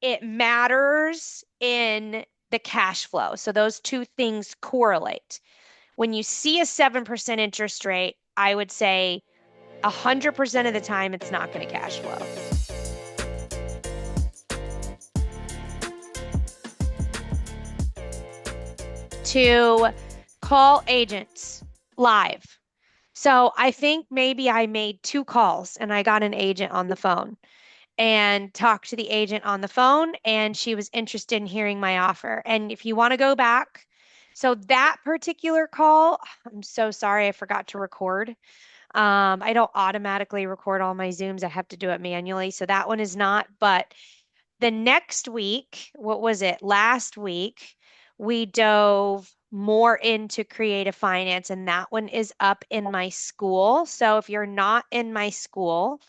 it matters in the cash flow. So those two things correlate. When you see a 7% interest rate, I would say 100% of the time it's not going to cash flow. To call agents live. So I think maybe I made two calls and I got an agent on the phone and talked to the agent on the phone, and she was interested in hearing my offer. And if you want to go back, so that particular call, I'm so sorry, I forgot to record. I don't automatically record all my Zooms. I have to do it manually. So that one is not. But the next week, what was it? Last week, we dove more into creative finance, and that one is up in my school. So if you're not in my school,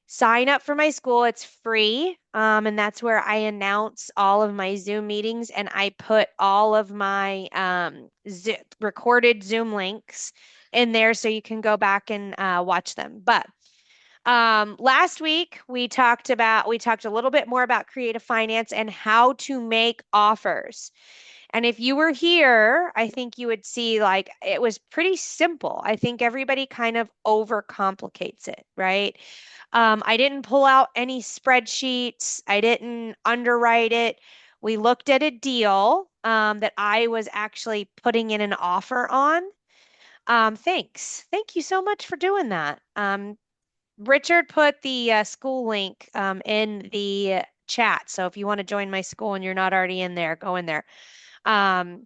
sign up for my school. It's free. And that's where I announce all of my Zoom meetings and I put all of my recorded Zoom links in there so you can go back and watch them. But last week we talked a little bit more about creative finance and how to make offers. And if you were here, I think you would see like it was pretty simple. I think everybody kind of overcomplicates it, right? I didn't pull out any spreadsheets. I didn't underwrite it. We looked at a deal that I was actually putting in an offer on. Thanks. Thank you so much for doing that. Richard put the school link in the chat. So if you want to join my school and you're not already in there, go in there. Um,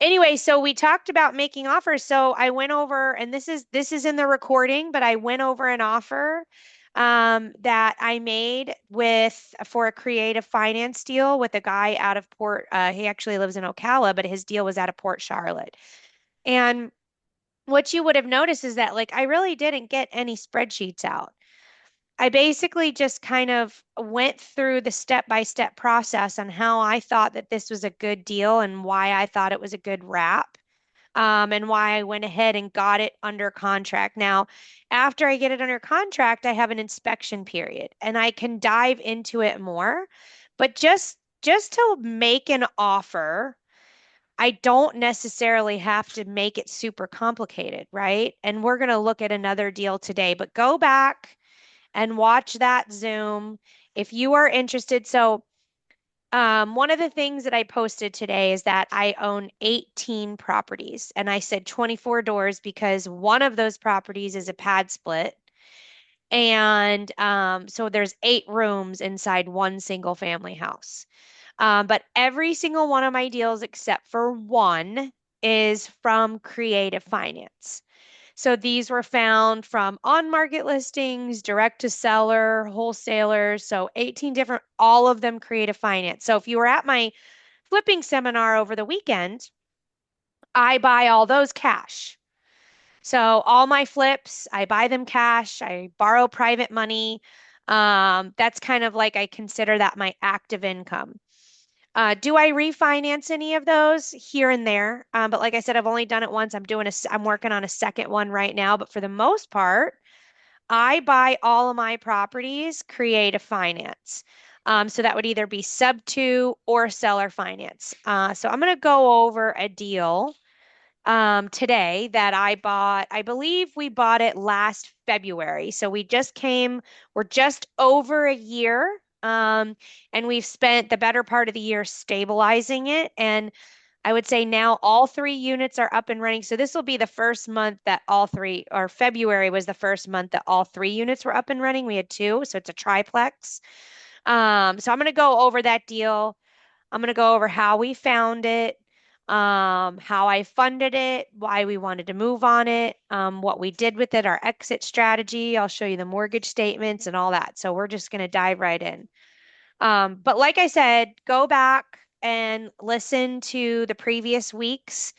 anyway, so we talked about making offers. So I went over, and this is in the recording, but I went over an offer that I made with for a creative finance deal with a guy out of Port. He actually lives in Ocala, but his deal was out of Port Charlotte. And what you would have noticed is that like I really didn't get any spreadsheets out. I basically just kind of went through the step-by-step process on how I thought that this was a good deal and why I thought it was a good wrap, and why I went ahead and got it under contract. Now, after I get it under contract, I have an inspection period and I can dive into it more. But just to make an offer, I don't necessarily have to make it super complicated, right? And we're going to look at another deal today, but go back and watch that Zoom if you are interested. So, one of the things that I posted today is that I own 18 properties, and I said 24 doors because one of those properties is a pad split. And so there's 8 rooms inside one single family house. But every single one of my deals, except for one, is from creative finance. So these were found from on-market listings, direct to seller, wholesalers. So 18 different, all of them creative finance. So if you were at my flipping seminar over the weekend, I buy all those cash. So all my flips, I buy them cash. I borrow private money. That's kind of like I consider that my active income. Do I refinance any of those here and there? But like I said, I've only done it once. I'm working on a second one right now. But for the most part, I buy all of my properties creative finance. So that would either be sub two or seller finance. So I'm going to go over a deal today that I bought. I believe we bought it last February. So we're just over a year. And we've spent the better part of the year stabilizing it. And I would say now all 3 units are up and running. So this will be the first month that all three, or February was the first month that all 3 units were up and running. We had two, so it's a triplex. So I'm going to go over that deal. I'm going to go over how we found it, how I funded it, why we wanted to move on it, what we did with it, our exit strategy. I'll show you the mortgage statements and all that. So we're just going to dive right in. But like I said, go back and listen to the previous week's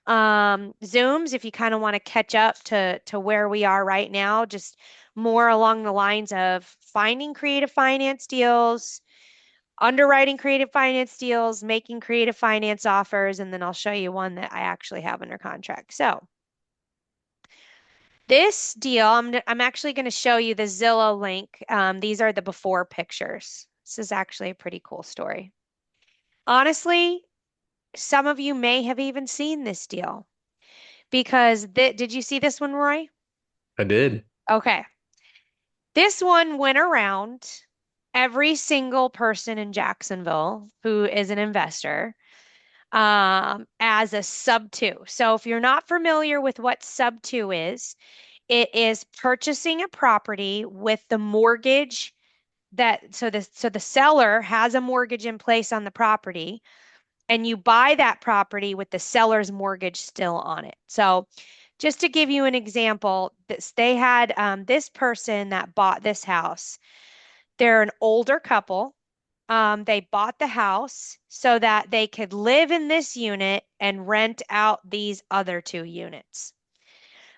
Zooms if you kind of want to catch up to where we are right now, just more along the lines of finding creative finance deals, underwriting creative finance deals, making creative finance offers, and then I'll show you one that I actually have under contract. So this deal, I'm actually going to show you the Zillow link. These are the before pictures. This is actually a pretty cool story. Honestly, some of you may have even seen this deal because did you see this one, Roy? I did. Okay. This one went around every single person in Jacksonville who is an investor as a sub two. So if you're not familiar with what sub two is, it is purchasing a property with the mortgage so the seller has a mortgage in place on the property and you buy that property with the seller's mortgage still on it. So just to give you an example, they had this person that bought this house. They're an older couple. They bought the house so that they could live in this unit and rent out these other two units.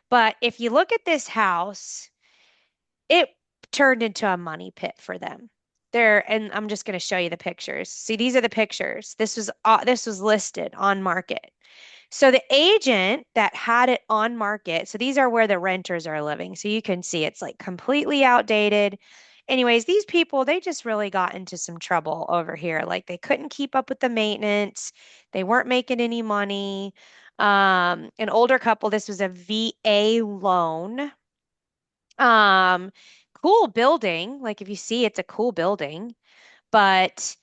But if you look at this house, it turned into a money pit for them. And I'm just going to show you the pictures. See, these are the pictures. This was listed on market. So the agent that had it on market, so these are where the renters are living. So you can see it's like completely outdated. Anyways, these people, they just really got into some trouble over here. Like they couldn't keep up with the maintenance. They weren't making any money. An older couple, this was a VA loan. Um, Cool building. Like if you see, it's a cool building, but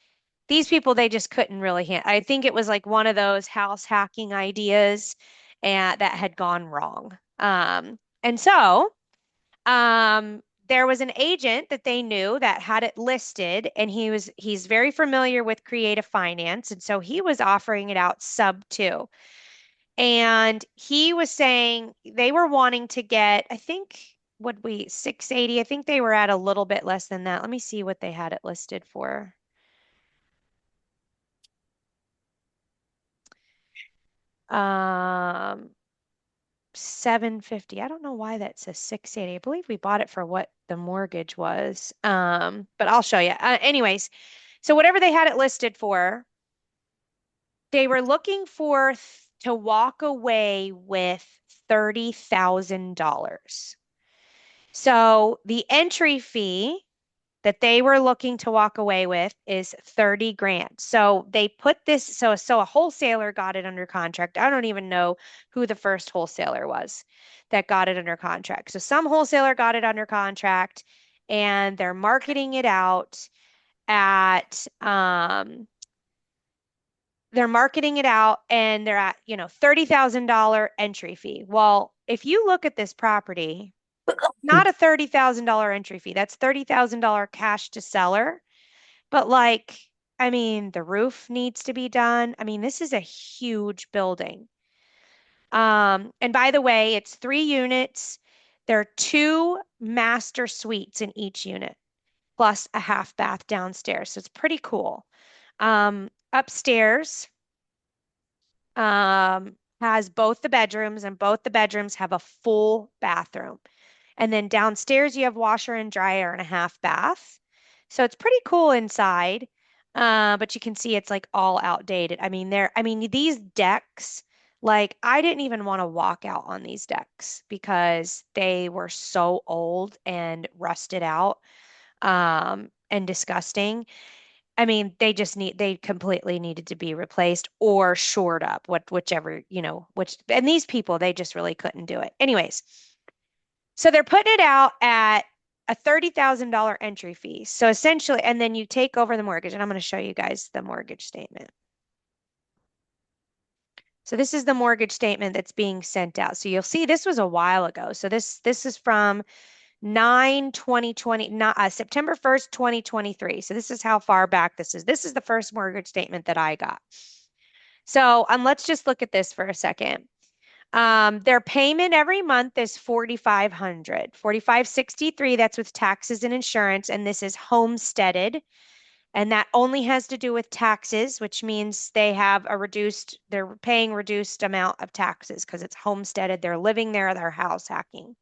these people, they just couldn't really I think it was like one of those house hacking ideas and that had gone wrong. And so, there was an agent that they knew that had it listed and he's very familiar with creative finance. And so he was offering it out sub two. And he was saying they were wanting to get, I think, would we 680? I think they were at a little bit less than that. Let me see what they had it listed for. Um, 750. I don't know why that says 680. I believe we bought it for what the mortgage was. But I'll show you. Anyways, so whatever they had it listed for, they were looking for to walk away with $30,000. So the entry fee that they were looking to walk away with is 30 grand. So they put this, so a wholesaler got it under contract. I don't even know who the first wholesaler was that got it under contract. So some wholesaler got it under contract and at they're marketing it out and they're at, $30,000 entry fee. Well, if you look at this property, not a $30,000 entry fee. That's $30,000 cash to seller. But like, I mean, the roof needs to be done. I mean, this is a huge building. And by the way, it's 3 units. There are two master suites in each unit, plus a half bath downstairs. So it's pretty cool. Upstairs, has both the bedrooms, and both the bedrooms have a full bathroom. And then downstairs, you have washer and dryer and a half bath. So it's pretty cool inside. But you can see it's like all outdated. I mean, these decks, like I didn't even want to walk out on these decks because they were so old and rusted out, and disgusting. I mean, they completely needed to be replaced or shored up, whichever, and these people, they just really couldn't do it. Anyways, so they're putting it out at a $30,000 entry fee. So essentially, and then you take over the mortgage, and I'm going to show you guys the mortgage statement. So this is the mortgage statement that's being sent out. So you'll see this was a while ago. So this is from 9/2020, not September 1st, 2023. So this is how far back this is. This is the first mortgage statement that I got. So let's just look at this for a second. Their payment every month is 4,500, 4,563. That's with taxes and insurance, and this is homesteaded, and that only has to do with taxes, which means they're paying reduced amount of taxes because it's homesteaded. They're living there, they're house hacking.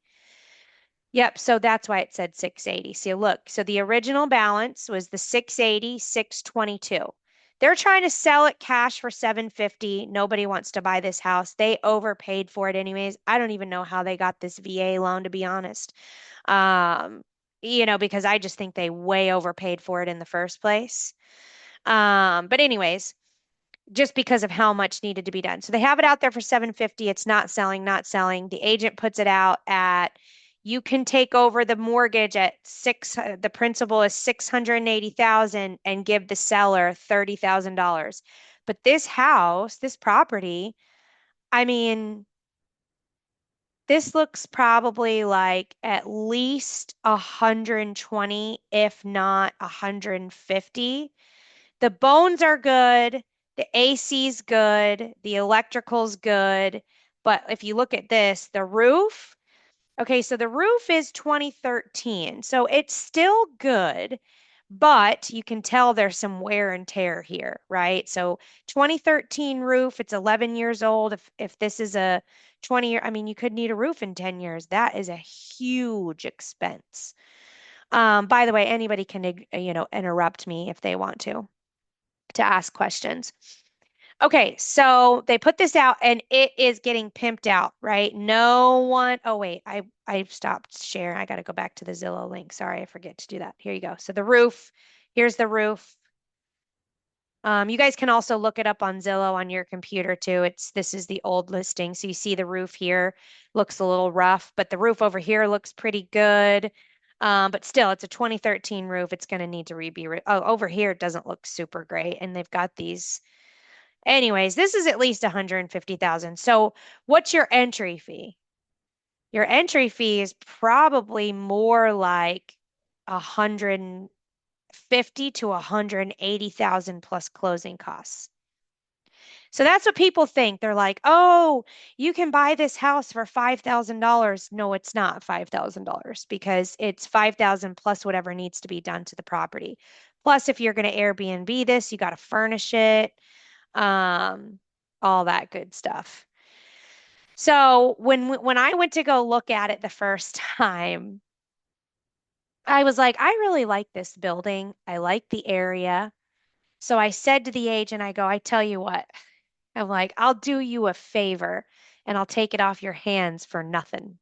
Yep, so that's why it said 680. See, look, so the original balance was the 680, 622. They're trying to sell it cash for 750. Nobody wants to buy this house. They overpaid for it anyways. I don't even know how they got this VA loan, to be honest. Um, because I just think they way overpaid for it in the first place. But anyways, just because of how much needed to be done. So they have it out there for 750. It's not selling, not selling. The agent puts it out at you can take over the mortgage at the principal is 680,000 and give the seller $30,000. But this house, this property, I mean, this looks probably like at least 120, if not 150. The bones are good, the AC's good, the electrical's good. But if you look at this, the roof, okay, so the roof is 2013. So it's still good, but you can tell there's some wear and tear here, right? So 2013 roof, it's 11 years old. If this is a 20 year, I mean, you could need a roof in 10 years. That is a huge expense. By the way, anybody can, interrupt me if they want to ask questions. Okay, so they put this out and it is getting pimped out, right? No one, oh wait, I stopped sharing. I got to go back to the Zillow link. Sorry, I forget to do that. Here you go. So the roof, here's the roof. You guys can also look it up on Zillow on your computer too. This is the old listing. So you see the roof here looks a little rough, but the roof over here looks pretty good. But still, it's a 2013 roof. It's going to need to oh, over here it doesn't look super great. And they've got these. Anyways, this is at least 150,000. So what's your entry fee? Your entry fee is probably more like 150 to 180,000 plus closing costs. So that's what people think. They're like, "Oh, you can buy this house for $5,000." No, it's not $5,000 because it's 5,000 plus whatever needs to be done to the property. Plus, if you're going to Airbnb this, you got to furnish it, um, all that good stuff. So when I went to go look at it the first time, I was like, I really like this building. I like the area. So I said to the agent, I tell you what, I'm like, I'll do you a favor and I'll take it off your hands for nothing.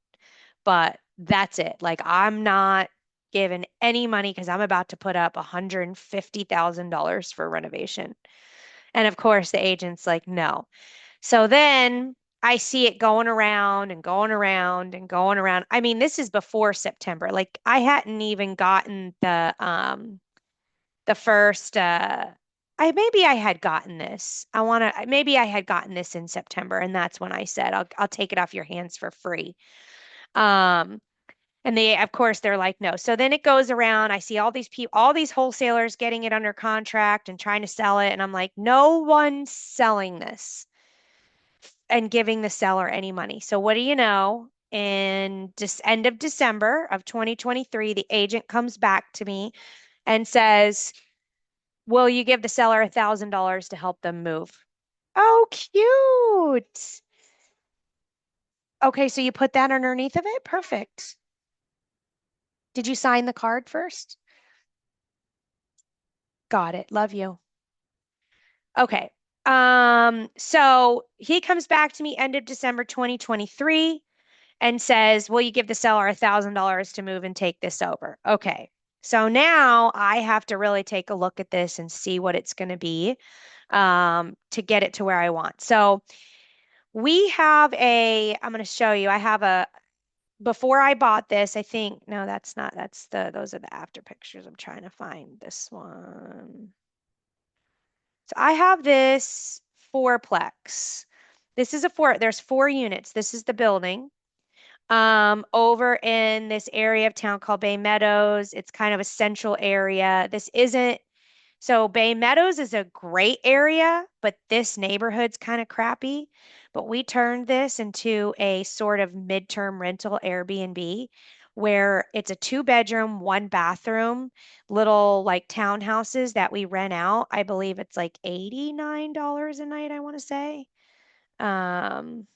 But that's it. Like, I'm not giving any money because I'm about to put up $150,000 for renovation. And of course, the agent's like, no. So then I see it going around and going around and going around. I mean, this is before September. Like, I hadn't even gotten the first maybe I had gotten this. Maybe I had gotten this in September, and that's when I said I'll take it off your hands for free. Um and they of course they're like no. So then it goes around. I see all these people, all these wholesalers getting it under contract and trying to sell it, and I'm like no one's selling this and giving the seller any money. So what do you know? In just end of December of 2023, the agent comes back to me and says, will you give the seller $1,000 to help them move? Oh, cute. Okay, so you put that underneath of it? Perfect. Did you sign the card first? Got it. Love you. Okay. So he comes back to me end of December 2023 and says, will you give the seller $1,000 to move and take this over? Okay. So now I have to really take a look at this and see what it's going to be to get it to where I want. So I'm going to show you. Before I bought this, I think, no, that's not, those are the after pictures. I'm trying to find this one. So I have this fourplex. There's 4 units. This is the building. Over in this area of town called Bay Meadows. It's kind of a central area. This isn't So Bay Meadows is a great area, but this neighborhood's kind of crappy. But we turned this into a sort of midterm rental Airbnb where it's a 2 bedroom, 1 bathroom, little like townhouses that we rent out. I believe it's like $89 a night, I want to say. Um,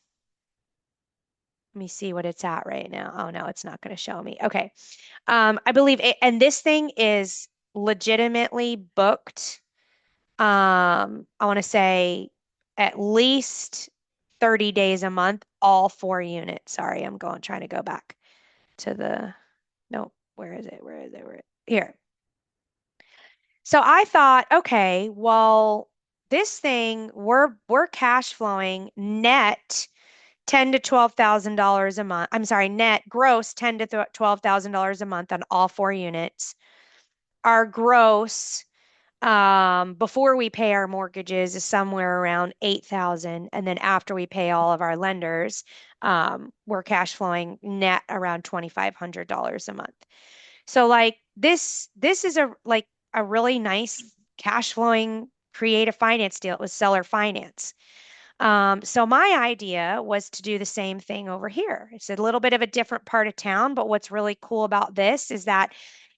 Let me see what it's at right now. Oh no, it's not going to show me. Okay. I believe it, and this thing is legitimately booked. I want to say at least 30 days a month, all 4 units. Sorry, trying to go back to the, no, Where is it? Where is it? Here. So I thought, okay, well, this thing we're cash flowing net 10 to $12,000 a month. I'm sorry, net gross 10 to $12,000 a month on all four units. Our gross before we pay our mortgages is somewhere around 8,000, and then after we pay all of our lenders, we're cash flowing net around $2,500 a month. So like this is a really nice cash flowing creative finance deal. It was seller finance. So my idea was to do the same thing over here. It's a little bit of a different part of town, but what's really cool about this is that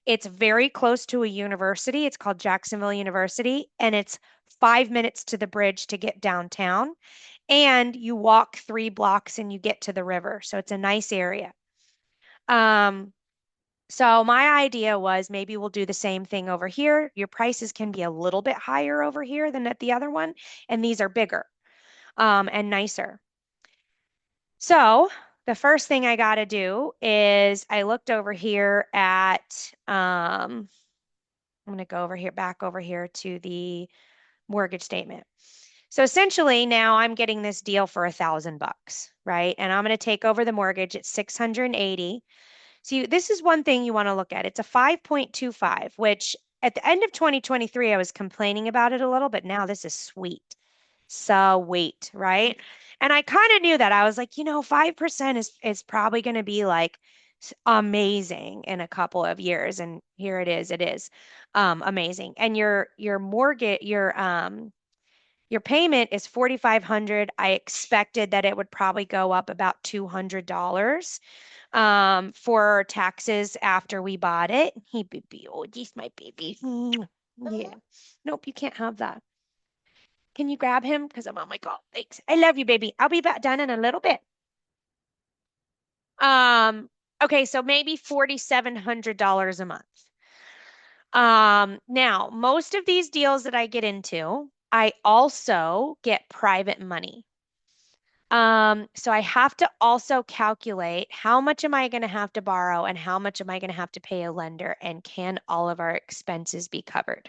it's very close to a university. It's called Jacksonville University, and it's 5 minutes to the bridge to get downtown. And you walk 3 blocks and you get to the river. So it's a nice area. Um, so my idea was maybe we'll do the same thing over here. Your prices can be a little bit higher over here than at the other one, and these are bigger and nicer. So the first thing I got to do is I looked over here at, I'm going to go over here, back over here to the mortgage statement. So essentially now I'm getting this deal for $1,000, right? And I'm going to take over the mortgage at 680. So this is one thing you want to look at. It's a 5.25, which at the end of 2023, I was complaining about it a little, but now this is sweet. Sweet, right? And I kind of knew that. I was like, 5% is probably going to be like amazing in a couple of years. And here it is. It is amazing. And your mortgage, your payment is 4,500. I expected that it would probably go up about $200 for taxes after we bought it. Hey, baby. Oh, this my baby. Yeah. Nope, you can't have that. Can you grab him? Because I'm on my call. Thanks. I love you, baby. I'll be back done in a little bit. Um, okay, so maybe $4,700 a month. Now most of these deals that I get into, I also get private money. So I have to also calculate how much am I going to have to borrow and how much am I going to have to pay a lender, and can all of our expenses be covered?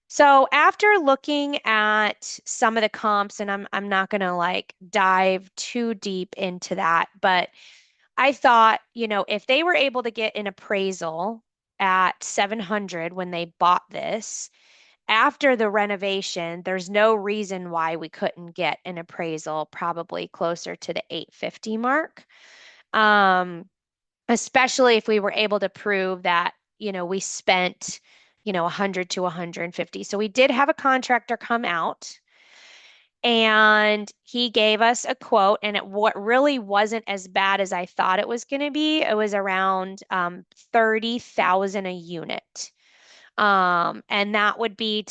So after looking at some of the comps, and I'm not going to like dive too deep into that, but I thought, if they were able to get an appraisal at 700 when they bought this, after the renovation, there's no reason why we couldn't get an appraisal probably closer to the 850 mark. Um, Especially if we were able to prove that, we spent, 100 to 150. So we did have a contractor come out and he gave us a quote, and what really wasn't as bad as I thought it was going to be. It was around 30,000 a unit. And that would be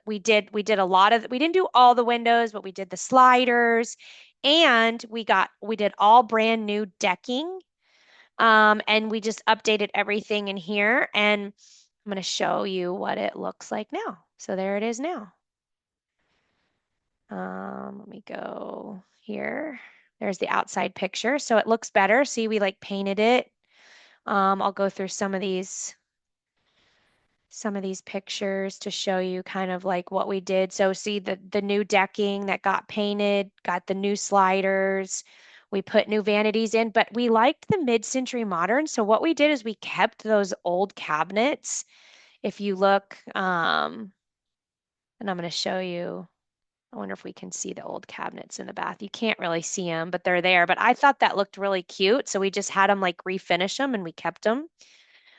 we did a lot of, we didn't do all the windows, but we did the sliders, and we did all brand new decking. And we just updated everything in here, and I'm going to show you what it looks like now. So there it is now. Let me go here. There's the outside picture. So it looks better. See, we like painted it. I'll go through some of these pictures to show you kind of like what we did. So see the new decking that got painted, got the new sliders. We put new vanities in, but we liked the mid-century modern. So what we did is we kept those old cabinets. If you look, and I'm going to show you. I wonder if we can see the old cabinets in the bath. You can't really see them, but they're there. But I thought that looked really cute. So we just had them like refinish them and we kept them.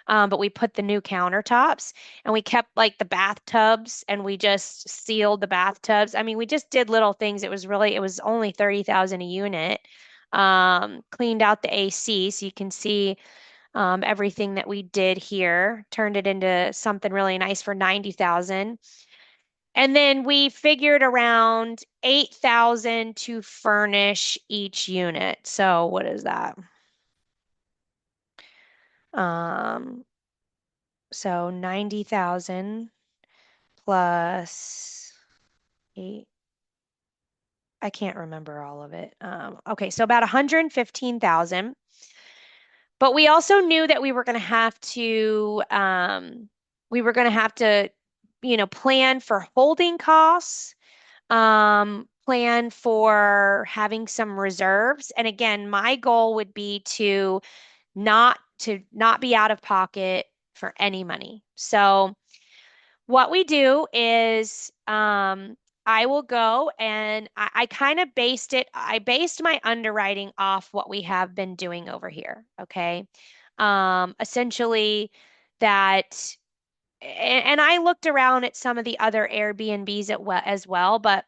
But we put the new countertops and we kept like the bathtubs and we just sealed the bathtubs. I mean, we just did little things. It was only 30,000 a unit. Cleaned out the AC so you can see everything that we did here, turned it into something really nice for 90,000. And then we figured around 8,000 to furnish each unit. So what is that? Um, so 90,000 plus eight. I can't remember all of it. Okay, so about 115,000. But we also knew that we were going to have to, plan for holding costs, plan for having some reserves. And again, my goal would be to not be out of pocket for any money. So what we do is I will go and I kind of I based my underwriting off what we have been doing over here. Okay. Essentially that, and I looked around at some of the other Airbnbs as well, but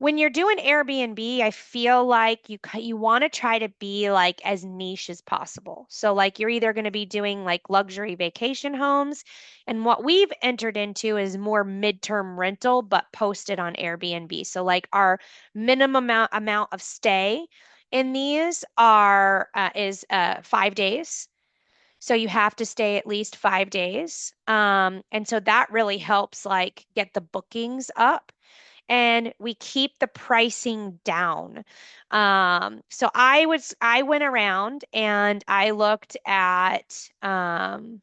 when you're doing Airbnb, I feel like you want to try to be like as niche as possible. So like you're either going to be doing like luxury vacation homes, and what we've entered into is more midterm rental but posted on Airbnb. So like our minimum amount of stay in these are is 5 days. So you have to stay at least 5 days. And so that really helps like get the bookings up and we keep the pricing down. I went around and I looked at, all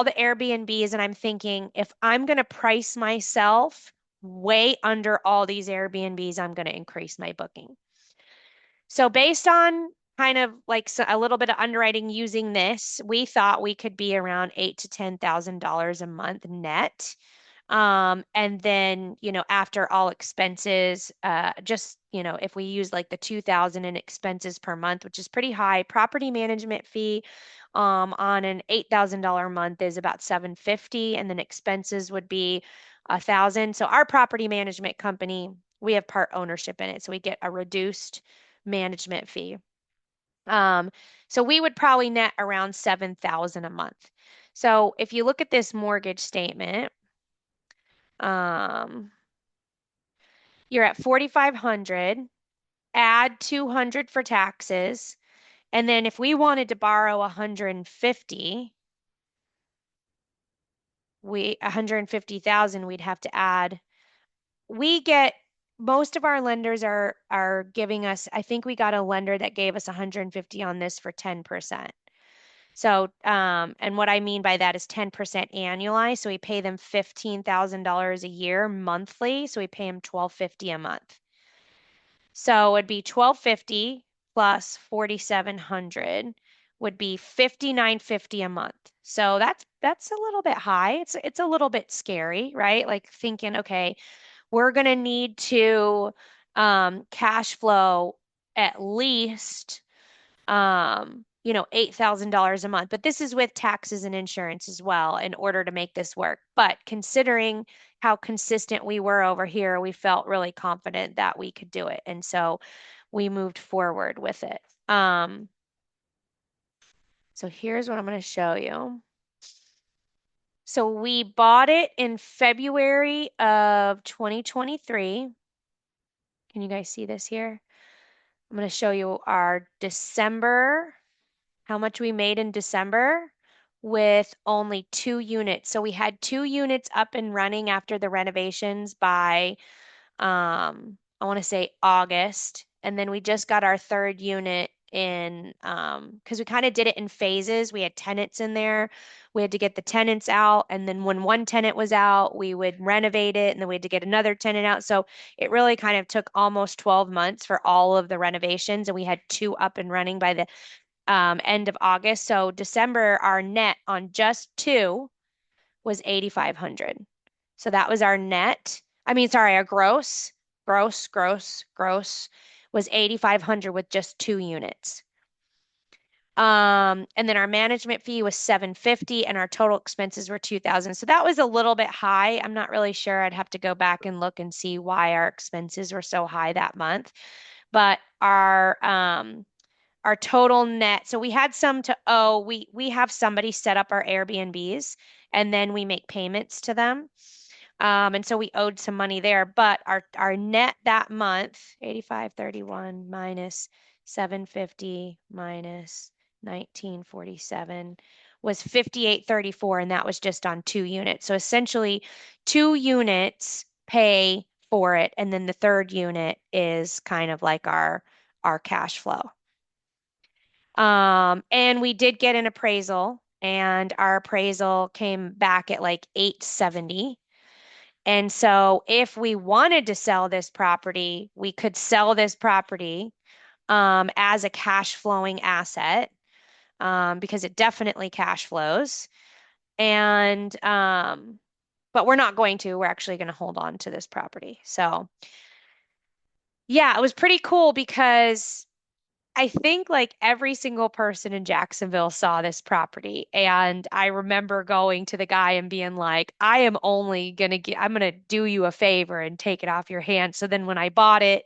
the Airbnbs and I'm thinking if I'm going to price myself way under all these Airbnbs, I'm going to increase my booking. So based on kind of like a little bit of underwriting using this, we thought we could be around eight to $10,000 a month net. And then, after all expenses, just, if we use like the 2000 in expenses per month, which is pretty high, property management fee, on an $8,000 month is about 750, and then expenses would be 1,000. So our property management company, we have part ownership in it, so we get a reduced management fee. Um, so we would probably net around 7,000 a month. So if you look at this mortgage statement, um, you're at 4,500, add 200 for taxes, and then if we wanted to borrow 150, 150,000, we'd have to add. We get Most of our lenders are giving us, I think we got a lender that gave us 150 on this for 10%. So, and what I mean by that is 10% annualized. So we pay them $15,000 a year monthly. So we pay them 1,250 a month. So it'd be 1,250 plus 4,700 would be 5,950 a month. So that's a little bit high. It's a little bit scary, right? Like thinking, okay, we're gonna need to cash flow at least $8,000 a month. But this is with taxes and insurance as well in order to make this work. But considering how consistent we were over here, we felt really confident that we could do it. And so we moved forward with it. So here's what I'm going to show you. So we bought it in February of 2023. Can you guys see this here? I'm going to show you our December, how much we made in December with only 2 units. So we had 2 units up and running after the renovations by, I want to say August. And then we just got our third unit in, because we kind of did it in phases. We had tenants in there. We had to get the tenants out. And then when one tenant was out, we would renovate it. And then we had to get another tenant out. So it really kind of took almost 12 months for all of the renovations. And we had 2 up and running by the end of August. So December, our net on just 2 was 8,500. So that was our net. I mean, sorry, our gross was 8,500 with just 2 units. And then our management fee was 750 and our total expenses were 2,000. So that was a little bit high. I'm not really sure. I'd have to go back and look and see why our expenses were so high that month. But our total net. So we had some to owe. We have somebody set up our Airbnbs and then we make payments to them. And so we owed some money there, but our net that month, 8531 minus 750 minus 1947 was 5834, and that was just on 2 units. So essentially 2 units pay for it, and then the third unit is kind of like our cash flow. And we did get an appraisal, and our appraisal came back at like 870. And so if we wanted to sell this property, we could sell this property as a cash flowing asset because it definitely cash flows. And but we're not going to. We're actually going to hold on to this property. So yeah, it was pretty cool because I think like every single person in Jacksonville saw this property. And I remember going to the guy and being like, I am only gonna get, I'm gonna do you a favor and take it off your hands. So then when I bought it,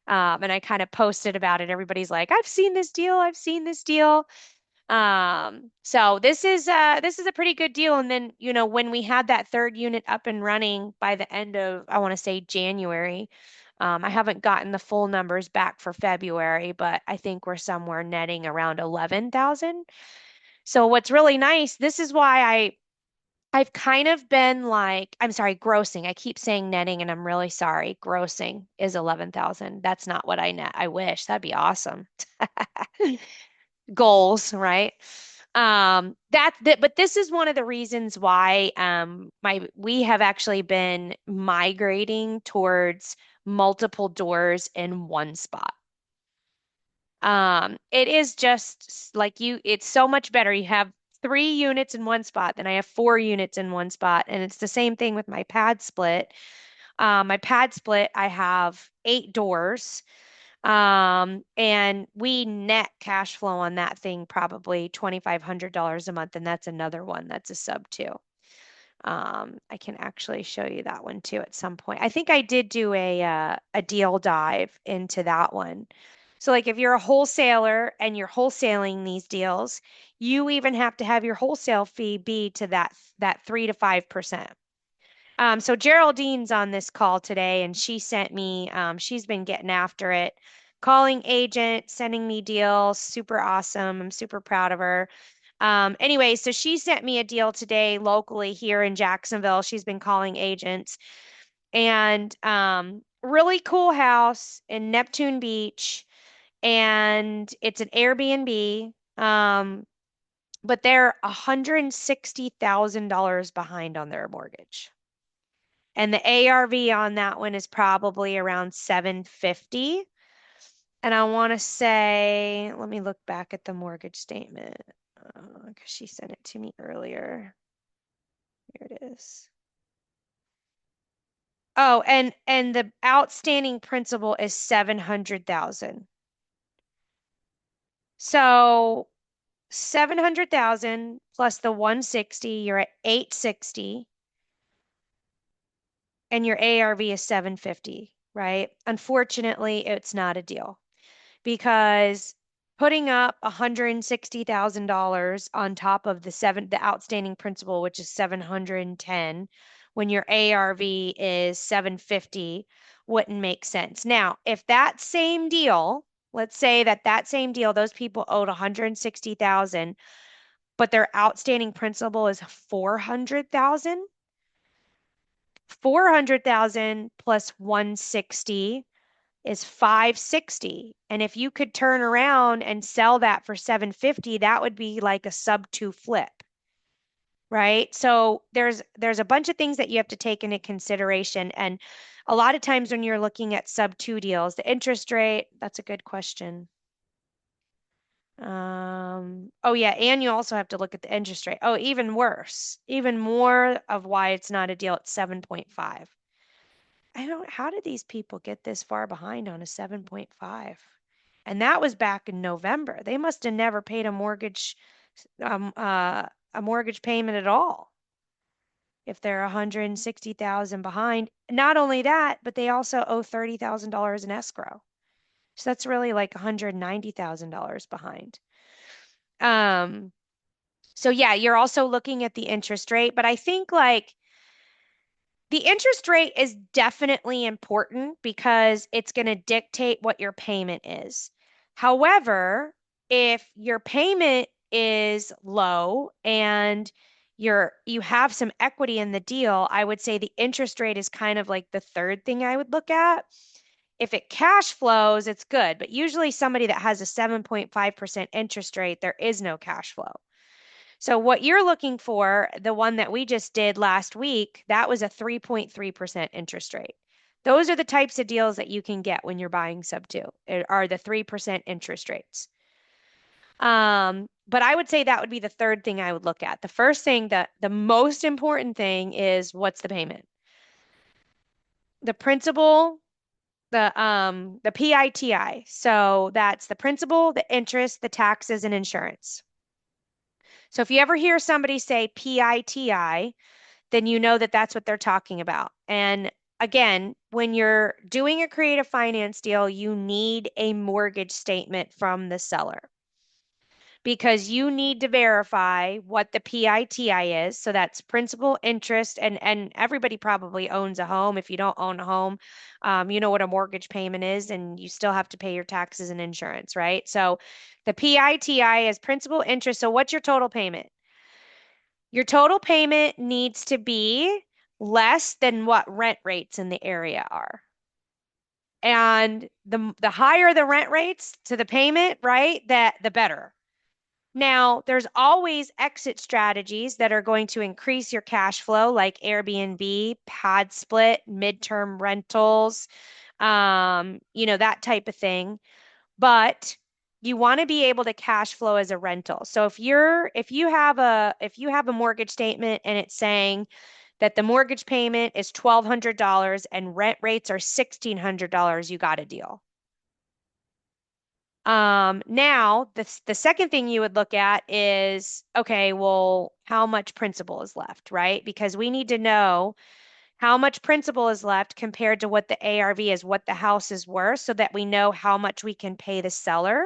and I kind of posted about it, everybody's like, I've seen this deal, I've seen this deal. So this is a pretty good deal. And then, when we had that third unit up and running by the end of, I want to say January, I haven't gotten the full numbers back for February, but I think we're somewhere netting around 11,000. So what's really nice, this is why I've kind of been like, I'm sorry, grossing. I keep saying netting and I'm really sorry. Grossing is 11,000. That's not what I net. I wish that'd be awesome. Goals, right? But this is one of the reasons why my we have actually been migrating towards multiple doors in one spot. It is just like it's so much better. You have 3 units in one spot, then I have 4 units in one spot, and it's the same thing with my pad split. My pad split, I have 8 doors. And we net cash flow on that thing probably $2,500 a month, and that's another one that's a sub two. I can actually show you that one too at some point. I think I did do a deal dive into that one. So like if you're a wholesaler and you're wholesaling these deals, you even have to have your wholesale fee be to that 3 to 5%. So Geraldine's on this call today, and she sent me, she's been getting after it, calling agents, sending me deals. Super awesome. I'm super proud of her. Anyway, so she sent me a deal today locally here in Jacksonville. She's been calling agents, and really cool house in Neptune Beach, and it's an Airbnb. But they're $160,000 behind on their mortgage. And the ARV on that one is probably around 750. And I want to say, let me look back at the mortgage statement because she sent it to me earlier. Here it is. Oh, and the outstanding principal is 700,000. So 700,000 plus the 160, you're at 860, and your ARV is 750, right? Unfortunately, it's not a deal, because putting up $160,000 on top of the outstanding principal, which is 710, when your ARV is 750, wouldn't make sense. Now, if that same deal, let's say that same deal, those people owed 160,000, but their outstanding principal is 400,000, 400,000 plus 160 is 560. And if you could turn around and sell that for 750, that would be like a sub two flip, right? So there's a bunch of things that you have to take into consideration. And a lot of times when you're looking at sub two deals, the interest rate, that's a good question. Oh yeah, and you also have to look at the interest rate. Oh, even worse, even more of why it's not a deal at 7.5. I don't, how did these people get this far behind on a 7.5? And that was back in November. They must have never paid um, uh, a mortgage payment at all if they're 160,000 behind. Not only that, but they also owe $30,000 in escrow. So that's really like $190,000 behind. Um, so yeah, you're also looking at the interest rate, but I think like the interest rate is definitely important because it's going to dictate what your payment is. However, if your payment is low and you have some equity in the deal, I would say the interest rate is kind of like the third thing I would look at. if it cash flows, it's good. But usually somebody that has a 7.5% interest rate, there is no cash flow. So what you're looking for, the one that we just did last week, that was a 3.3% interest rate. Those are the types of deals that you can get when you're buying sub two, are the 3% interest rates. But I would say that would be the third thing I would look at. The first thing, that the most important thing is what's the payment? The principal, the PITI. So that's the principal, the interest, the taxes, and insurance. So if you ever hear somebody say PITI, then you know that that's what they're talking about. And again, when you're doing a creative finance deal, you need a mortgage statement from the seller because you need to verify what the PITI is. So that's principal, interest, and everybody probably owns a home. If you don't own a home, you know what a mortgage payment is, and you still have to pay your taxes and insurance, right? So the PITI is principal, interest. So what's your total payment? Your total payment needs to be less than what rent rates in the area are. And the higher the rent rates to the payment, right, that the better. Now, there's always exit strategies that are going to increase your cash flow, like Airbnb, pad split, midterm rentals, that type of thing. But you want to be able to cash flow as a rental. So if you have a mortgage statement and it's saying that the mortgage payment is $1,200 and rent rates are $1,600, you got a deal. Now the second thing you would look at is, okay, well, how much principal is left, right? Because we need to know how much principal is left compared to what the ARV is, what the house is worth, so that we know how much we can pay the seller.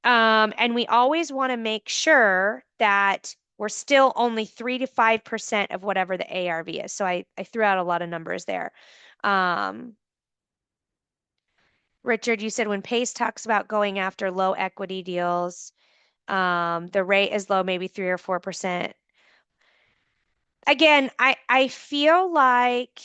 And we always want to make sure that we're still only 3 to 5% of whatever the ARV is. So I threw out a lot of numbers there. Um, Richard, you said when Pace talks about going after low equity deals, the rate is low, maybe 3 or 4%. Again, I feel like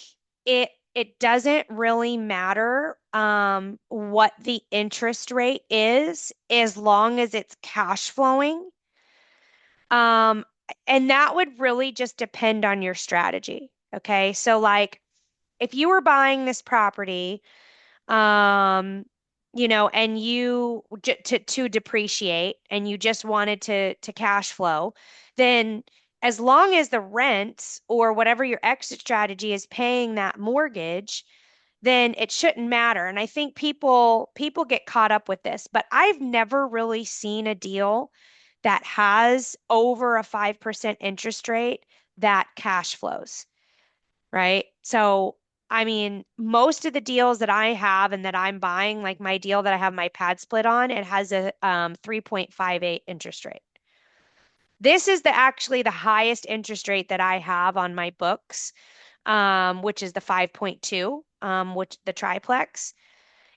it doesn't really matter what the interest rate is as long as it's cash flowing. Um, and that would really just depend on your strategy. Okay. So like if you were buying this property, um, and to depreciate and you just wanted to cash flow, then as long as the rents or whatever your exit strategy is paying that mortgage, then it shouldn't matter. And I think people get caught up with this, but I've never really seen a deal that has over a 5% interest rate that cash flows, right? So, I mean, most of the deals that I have and that I'm buying, like my deal that I have my pad split on, it has a 3.58 interest rate. This is actually the highest interest rate that I have on my books, which is the 5.2, which the triplex.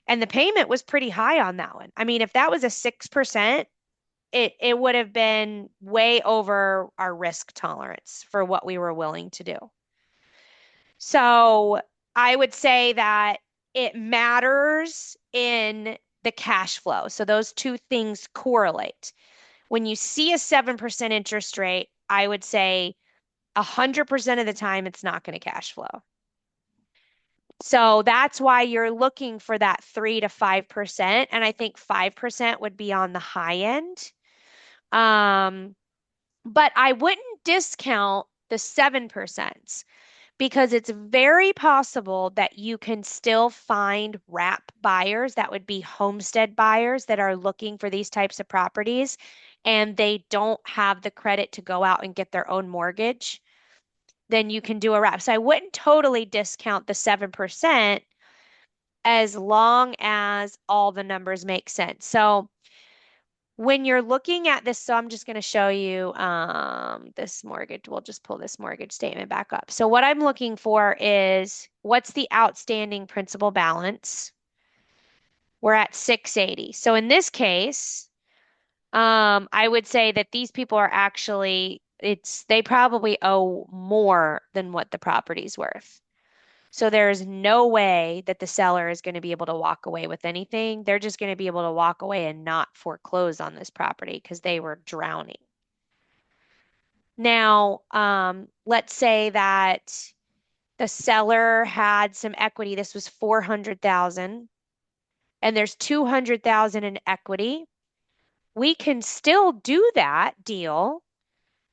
And the payment was pretty high on that one. I mean, if that was a 6%, it would have been way over our risk tolerance for what we were willing to do. So I would say that it matters in the cash flow. So those two things correlate. When you see a 7% interest rate, I would say 100% of the time it's not going to cash flow. So that's why you're looking for that 3 to 5%. And I think 5% would be on the high end. Um, but I wouldn't discount the 7% because it's very possible that you can still find wrap buyers that would be homestead buyers that are looking for these types of properties and they don't have the credit to go out and get their own mortgage. Then you can do a wrap. So I wouldn't totally discount the 7% as long as all the numbers make sense. So when you're looking at this, so I'm just going to show you this mortgage. We'll just pull this mortgage statement back up. So what I'm looking for is what's the outstanding principal balance? We're at 680. So in this case, I would say that these people are actually, they probably owe more than what the property's worth. So there's no way that the seller is going to be able to walk away with anything. They're just going to be able to walk away and not foreclose on this property because they were drowning. Now, let's say that the seller had some equity. This was 400,000 and there's 200,000 in equity. We can still do that deal,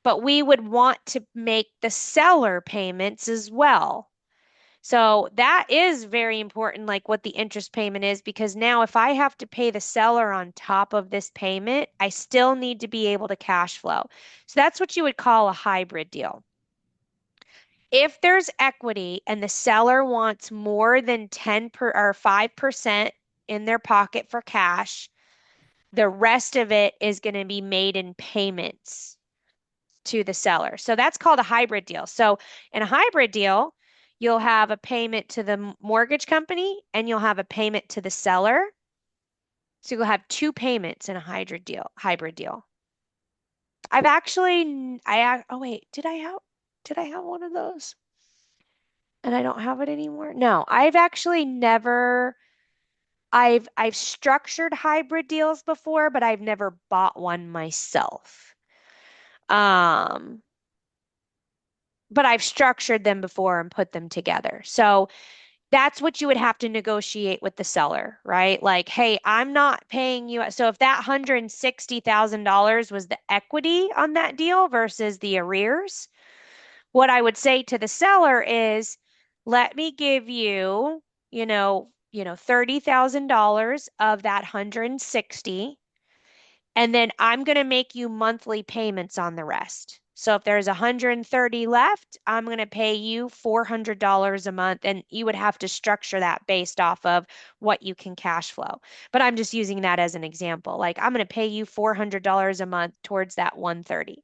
but we would want to make the seller payments as well. So that is very important, like what the interest payment is, because now if I have to pay the seller on top of this payment, I still need to be able to cash flow. So that's what you would call a hybrid deal. If there's equity and the seller wants more than 10 per or 5% in their pocket for cash, the rest of it is going to be made in payments to the seller. So that's called a hybrid deal. So in a hybrid deal, you'll have a payment to the mortgage company and you'll have a payment to the seller. So you'll have two payments in a hybrid deal, hybrid deal. I've actually oh wait, did I have one of those? And I don't have it anymore. No, I've actually never I've structured hybrid deals before, but I've never bought one myself. Um, but I've structured them before and put them together. So that's what you would have to negotiate with the seller, right? Like, hey, I'm not paying you. So if that $160,000 was the equity on that deal versus the arrears, what I would say to the seller is, let me give you, $30,000 of that 160, and then I'm going to make you monthly payments on the rest. So if there's 130 left, I'm going to pay you $400 a month. And you would have to structure that based off of what you can cash flow. But I'm just using that as an example. Like I'm going to pay you $400 a month towards that 130.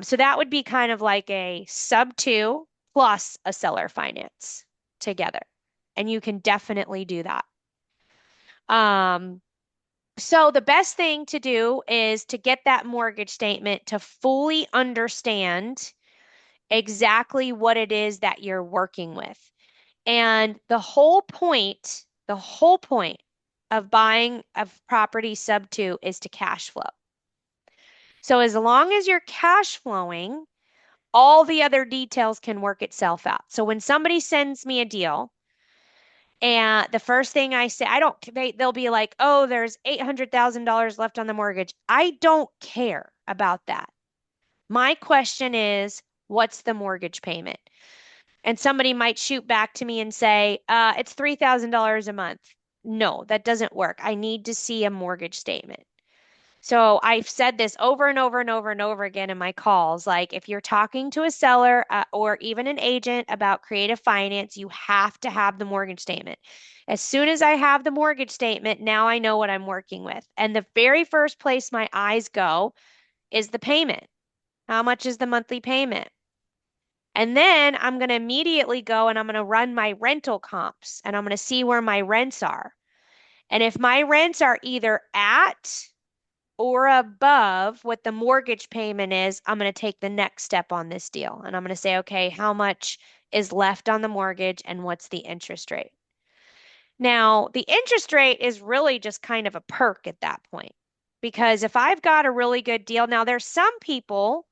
So that would be kind of like a sub two plus a seller finance together. And you can definitely do that. Um, so the best thing to do is to get that mortgage statement to fully understand exactly what it is that you're working with. And the whole point of buying a property sub two is to cash flow. So as long as you're cash flowing, all the other details can work itself out. So when somebody sends me a deal, and the first thing I say, I don't, they'll be like, oh, there's $800,000 left on the mortgage. I don't care about that. My question is, what's the mortgage payment? And somebody might shoot back to me and say, it's $3,000 a month. No, that doesn't work. I need to see a mortgage statement. So I've said this over and over and over and over again in my calls. Like, if you're talking to a seller or even an agent about creative finance, you have to have the mortgage statement. As soon as I have the mortgage statement, now I know what I'm working with. And the very first place my eyes go is the payment. How much is the monthly payment? And then I'm going to immediately go and I'm going to run my rental comps and I'm going to see where my rents are. And if my rents are either at or above what the mortgage payment is, I'm going to take the next step on this deal. And I'm going to say, okay, how much is left on the mortgage and what's the interest rate? Now, the interest rate is really just kind of a perk at that point. Because if I've got a really good deal, now there's some people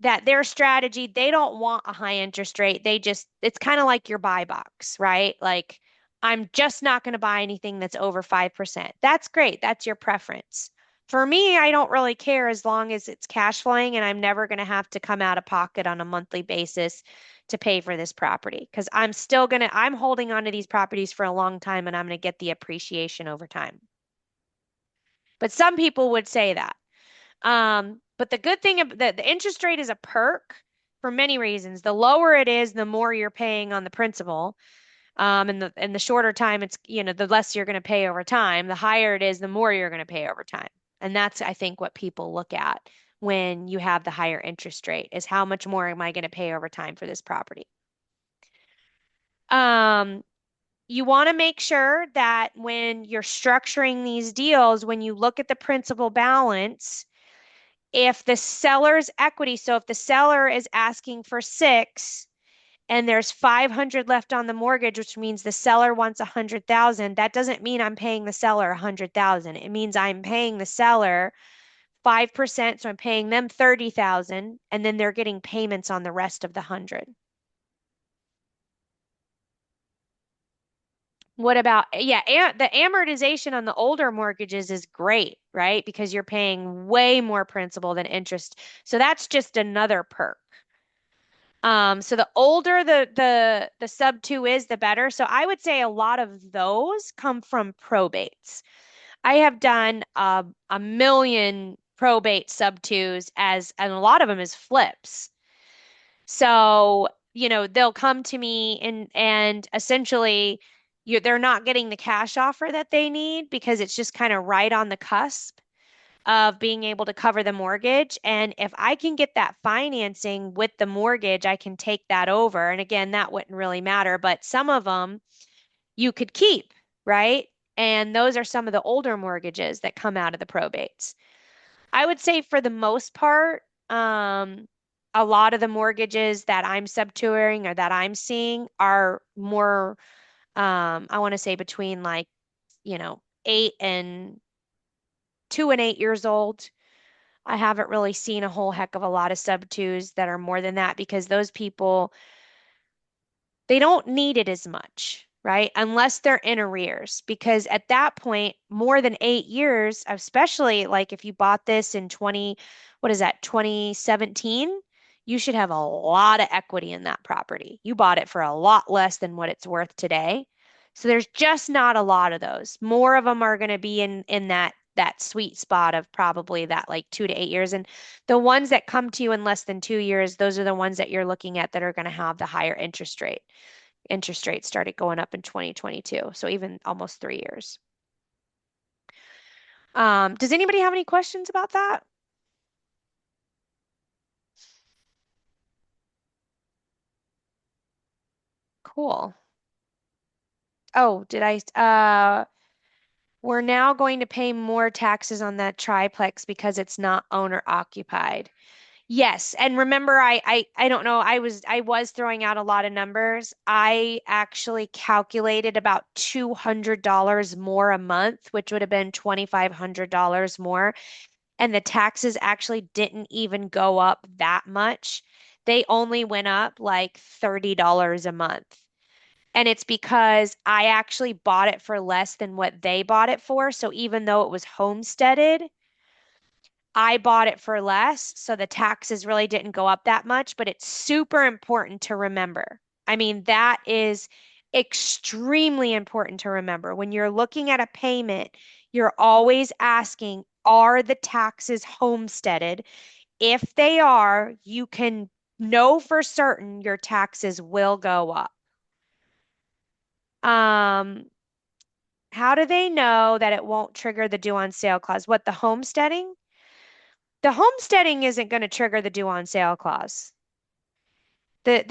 that their strategy, they don't want a high interest rate. It's kind of like your buy box, right? Like, I'm just not going to buy anything that's over 5%. That's great. That's your preference. For me, I don't really care as long as it's cash flowing and I'm never going to have to come out of pocket on a monthly basis to pay for this property because I'm holding on to these properties for a long time and I'm going to get the appreciation over time. But some people would say that. But the good thing of the interest rate is a perk for many reasons. The lower it is, the more you're paying on the principal. And the shorter time it's, the less you're going to pay over time. The higher it is, the more you're going to pay over time. And that's, I think, what people look at when you have the higher interest rate is how much more am I going to pay over time for this property? Um, you want to make sure that when you're structuring these deals, when you look at the principal balance, if the seller's equity, so if the seller is asking for 6 and there's 500 left on the mortgage, which means the seller wants 100,000, that doesn't mean I'm paying the seller 100,000. It means I'm paying the seller 5%, so I'm paying them 30,000, and then they're getting payments on the rest of the 100. What about, yeah, the amortization on the older mortgages is great, right? Because you're paying way more principal than interest. So that's just another perk. So the older the sub two is, the better. So I would say a lot of those come from probates. I have done a million probate sub twos as, and a lot of them is flips. So, they'll come to me and essentially they're not getting the cash offer that they need because it's just kind of right on the cusp of being able to cover the mortgage. And if I can get that financing with the mortgage, I can take that over. And again, that wouldn't really matter, but some of them you could keep, right? And those are some of the older mortgages that come out of the probates. I would say for the most part, a lot of the mortgages that I'm subtouring or that I'm seeing are more, I want to say between like, 2 and 8 years old. I haven't really seen a whole heck of a lot of sub twos that are more than that because those people, they don't need it as much, right? Unless they're in arrears. Because at that point, more than 8 years, especially like if you bought this in 20, what is that, 2017, you should have a lot of equity in that property. You bought it for a lot less than what it's worth today. So there's just not a lot of those. More of them are going to be in that sweet spot of probably that like 2 to 8 years. And the ones that come to you in less than 2 years, those are the ones that you're looking at that are going to have the higher interest rate. Interest rates started going up in 2022, so even almost 3 years. Does anybody have any questions about that? Cool. Oh, did I? We're now going to pay more taxes on that triplex because it's not owner occupied. Yes, and remember, I don't know. I was throwing out a lot of numbers. I actually calculated about $200 more a month, which would have been $2,500 more. And the taxes actually didn't even go up that much. They only went up like $30 a month. And it's because I actually bought it for less than what they bought it for. So even though it was homesteaded, I bought it for less. So the taxes really didn't go up that much. But it's super important to remember. I mean, that is extremely important to remember. When you're looking at a payment, you're always asking, are the taxes homesteaded? If they are, you can know for certain your taxes will go up. Um, how do they know that it won't trigger the due on sale clause? What, the homesteading? The homesteading isn't going to trigger the due on sale clause. The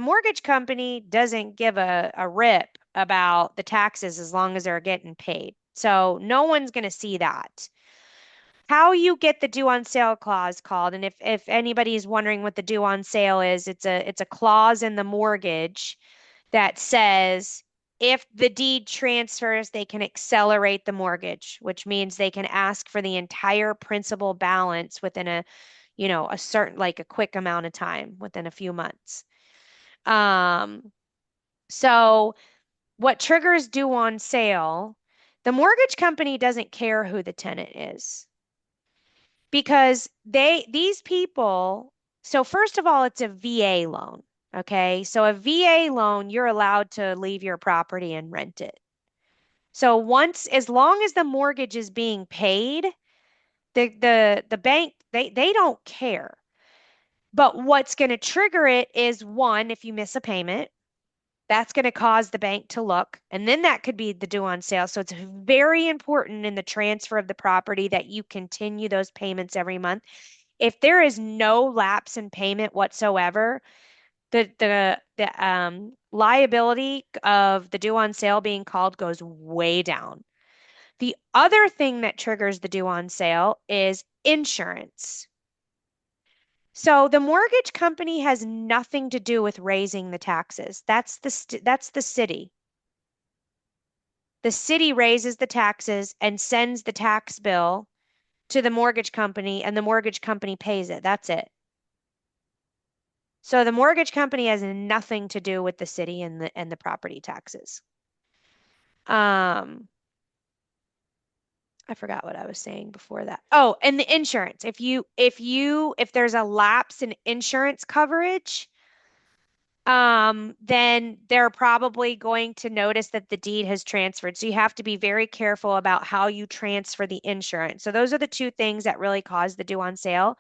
mortgage company doesn't give a rip about the taxes as long as they're getting paid. So no one's going to see that. How you get the due on sale clause called, and if anybody is wondering what the due on sale is, it's a clause in the mortgage that says if the deed transfers, they can accelerate the mortgage, which means they can ask for the entire principal balance within a certain, like a quick amount of time, within a few months. Um, so what triggers due on sale, the mortgage company doesn't care who the tenant is because these people, so first of all, it's a VA loan. Okay. So a VA loan, you're allowed to leave your property and rent it. So as long as the mortgage is being paid, the bank, they don't care. But what's going to trigger it is one, if you miss a payment, that's going to cause the bank to look, and then that could be the due on sale. So it's very important in the transfer of the property that you continue those payments every month. If there is no lapse in payment whatsoever, the liability of the due on sale being called goes way down. The other thing that triggers the due on sale is insurance. So the mortgage company has nothing to do with raising the taxes. That's the city. The city raises the taxes and sends the tax bill to the mortgage company, and the mortgage company pays it. That's it. So the mortgage company has nothing to do with the city and the property taxes. Um, I forgot what I was saying before that. Oh, and the insurance. If there's a lapse in insurance coverage, then they're probably going to notice that the deed has transferred. So you have to be very careful about how you transfer the insurance. So those are the two things that really cause the due on sale.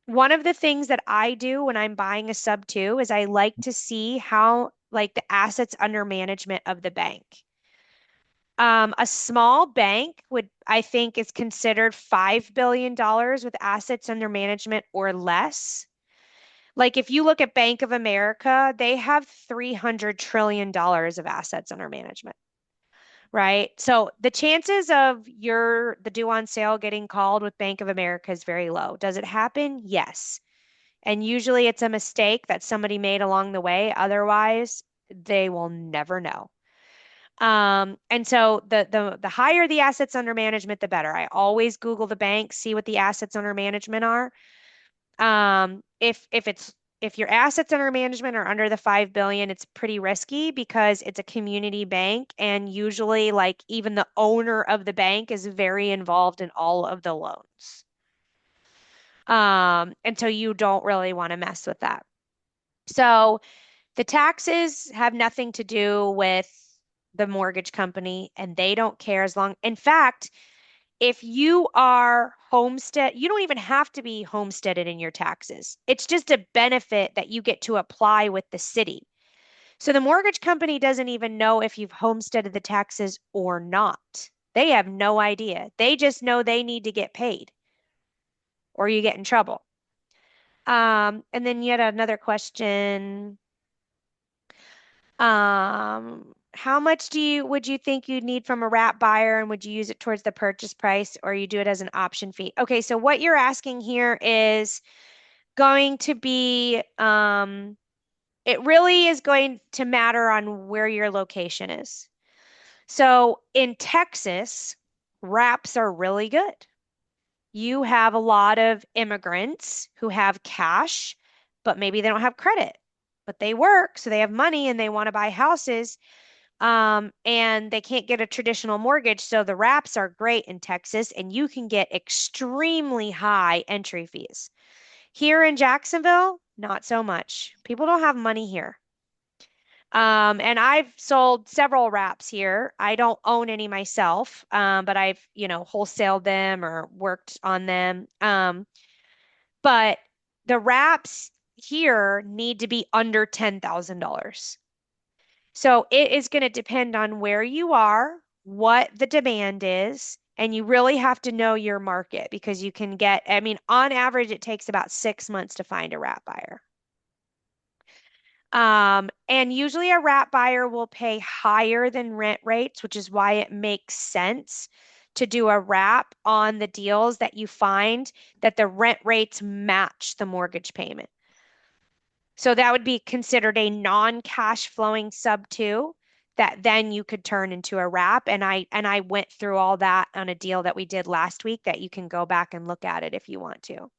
One of the things that I do when I'm buying a sub two is I like to see how, like, the assets under management of the bank. A small bank would, I think, is considered $5 billion with assets under management or less. Like if you look at Bank of America, they have $300 trillion of assets under management, right? So the chances of the due on sale getting called with Bank of America is very low. Does it happen? Yes. And usually it's a mistake that somebody made along the way. Otherwise, they will never know. And so the higher the assets under management, the better. I always Google the bank, see what the assets under management are. If your assets under management are under the 5 billion, it's pretty risky because it's a community bank and usually like even the owner of the bank is very involved in all of the loans. And so you don't really want to mess with that. So the taxes have nothing to do with the mortgage company and they don't care as long. In fact, if you are homestead, you don't even have to be homesteaded in your taxes. It's just a benefit that you get to apply with the city. So the mortgage company doesn't even know if you've homesteaded the taxes or not. They have no idea. They just know they need to get paid or you get in trouble. And then yet another question. How much would you think you'd need from a wrap buyer and would you use it towards the purchase price or you do it as an option fee? Okay, so what you're asking here is going to be it really is going to matter on where your location is. So in Texas, wraps are really good. You have a lot of immigrants who have cash, but maybe they don't have credit, but they work, so they have money and they want to buy houses. And they can't get a traditional mortgage. So the wraps are great in Texas, and you can get extremely high entry fees. Here in Jacksonville, not so much. People don't have money here. And I've sold several wraps here. I don't own any myself, but I've, wholesaled them or worked on them. But the wraps here need to be under $10,000. So it is going to depend on where you are, what the demand is, and you really have to know your market because you can get, I mean, on average, it takes about 6 months to find a wrap buyer. And usually a wrap buyer will pay higher than rent rates, which is why it makes sense to do a wrap on the deals that you find that the rent rates match the mortgage payment. So that would be considered a non-cash flowing sub two that then you could turn into a wrap. And I went through all that on a deal that we did last week that you can go back and look at it if you want to.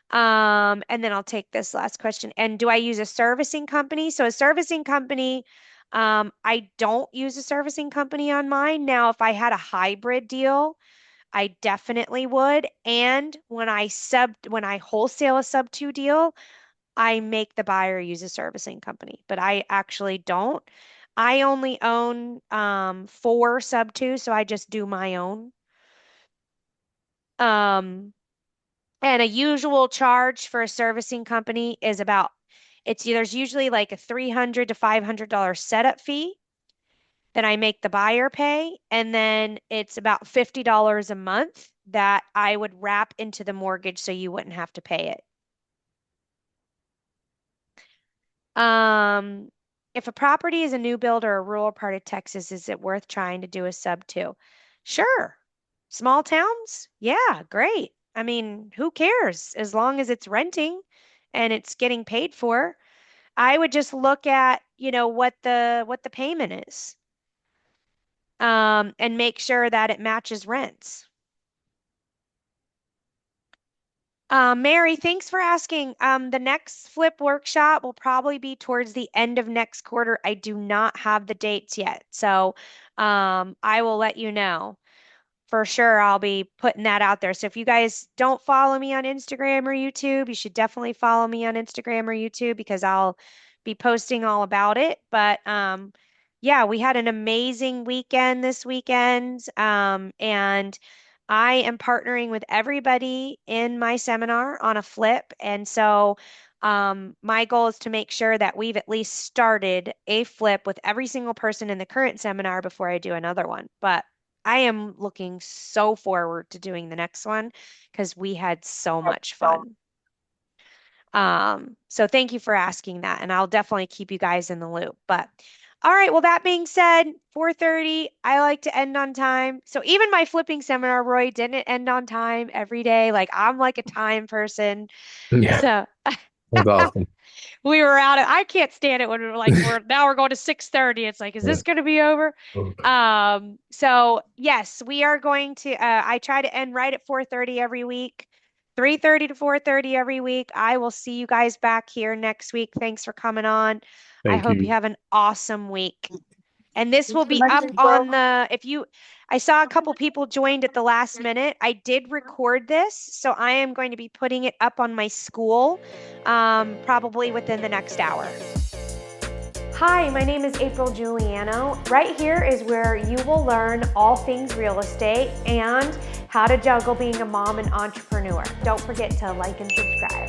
And then I'll take this last question. And do I use a servicing company? So a servicing company, I don't use a servicing company on mine. Now, if I had a hybrid deal, I definitely would. And when I wholesale a sub two deal, I make the buyer use a servicing company, but I actually don't. I only own four sub two, so I just do my own. Um, and a usual charge for a servicing company is there's usually like a $300 to $500 setup fee that I make the buyer pay, and then it's about $50 a month that I would wrap into the mortgage so you wouldn't have to pay it. Um, if a property is a new build or a rural part of Texas, is it worth trying to do a sub two? Sure. Small towns? Yeah, great. I mean, who cares as long as it's renting and it's getting paid for? I would just look at, what the payment is, and make sure that it matches rents. Mary, thanks for asking. The next flip workshop will probably be towards the end of next quarter. I do not have the dates yet, so I will let you know. For sure, I'll be putting that out there. So if you guys don't follow me on Instagram or YouTube, you should definitely follow me on Instagram or YouTube because I'll be posting all about it. But yeah, we had an amazing weekend this weekend. And I am partnering with everybody in my seminar on a flip. And so my goal is to make sure that we've at least started a flip with every single person in the current seminar before I do another one. But I am looking so forward to doing the next one because we had so much fun. So thank you for asking that, and I'll definitely keep you guys in the loop. But all right, well, that being said, 4:30, I like to end on time. So even my flipping seminar, Roy, didn't end on time every day. Like I'm like a time person. Yeah, So that's awesome. we were out I can't stand it when we're like we're going to 6:30. It's like, is Yeah. this going to be over? So yes, we are going to I try to end right at 4:30 every week. 3:30 to 4:30 every week. I will see you guys back here next week. Thanks for coming on. I Thank hope you you. have an awesome week. And this Thanks will for be up mentioning, on bro. the, if you, I saw a couple people joined at the last minute. I did record this, so I am going to be putting it up on my school, probably within the next hour. Hi, my name is April Giuliano. Right here is where you will learn all things real estate and how to juggle being a mom and entrepreneur. Don't forget to like and subscribe.